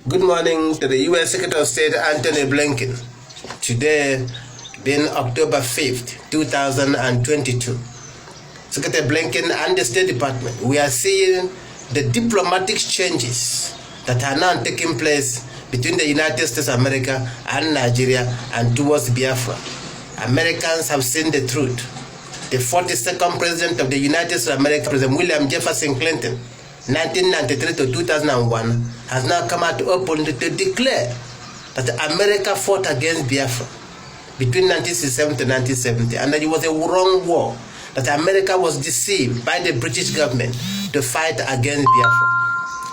Good morning to the U.S. Secretary of State Antony Blinken. Today being October 5th, 2022. Secretary Blinken and the State Department, we are seeing the diplomatic changes that are now taking place between the United States of America and Nigeria and towards Biafra. Americans have seen the truth. The 42nd President of the United States of America, President William Jefferson Clinton, 1993 to 2001, has now come out openly to declare that America fought against Biafra between 1967 to 1970, and that it was a wrong war, that America was deceived by the British government to fight against Biafra.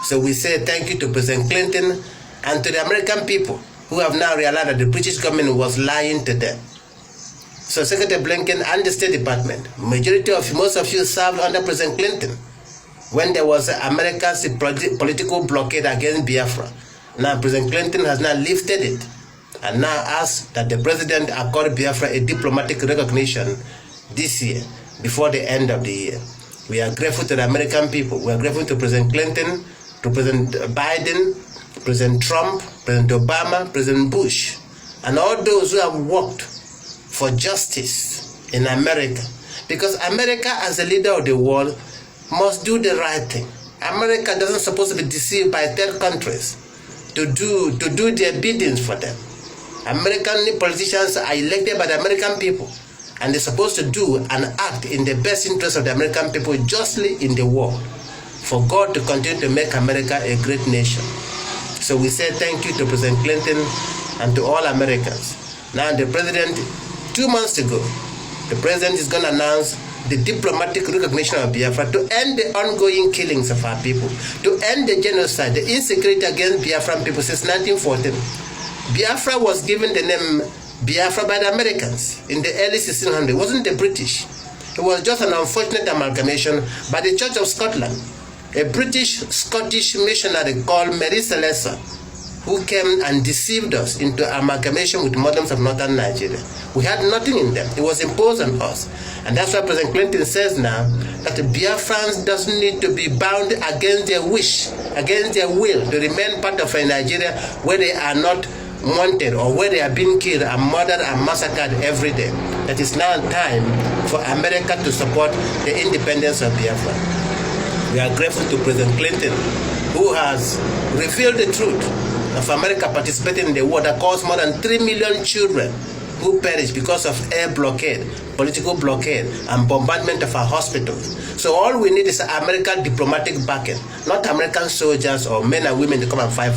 So we say thank you to President Clinton and to the American people who have now realized that the British government was lying to them. So Secretary Blinken and the State Department, most of you served under President Clinton when there was America's political blockade against Biafra. Now President Clinton has now lifted it and now asked that the president accord Biafra a diplomatic recognition this year before the end of the year. We are grateful to the American people. We are grateful to President Clinton, to President Biden, President Trump, President Obama, President Bush, and all those who have worked for justice in America. Because America, as a leader of the world, must do the right thing. America doesn't supposed to be deceived by third countries to do their biddings for them. American politicians are elected by the American people, and they're supposed to do and act in the best interest of the American people justly in the world, for God to continue to make America a great nation. So we say thank you to President Clinton and to all Americans. Now the president, 2 months ago, the president is going to announce the diplomatic recognition of Biafra to end the ongoing killings of our people, to end the genocide, the insecurity against Biafran people since 1914. Biafra was given the name Biafra by the Americans in the early 1600s. It wasn't the British. It was just an unfortunate amalgamation by the Church of Scotland, a British-Scottish missionary called Mary Celesta, who came and deceived us into amalgamation with Muslims of northern Nigeria. We had nothing in them. It was imposed on us. And that's why President Clinton says now that the Biafrans doesn't need to be bound against their wish, against their will, to remain part of a Nigeria where they are not wanted or where they are being killed and murdered and massacred every day. That is now time for America to support the independence of Biafra. We are grateful to President Clinton, who has revealed the truth of America participating in the war that caused more than 3 million children who perished because of air blockade, political blockade, and bombardment of our hospitals. So all we need is American diplomatic backing, not American soldiers or men and women to come and fight for us.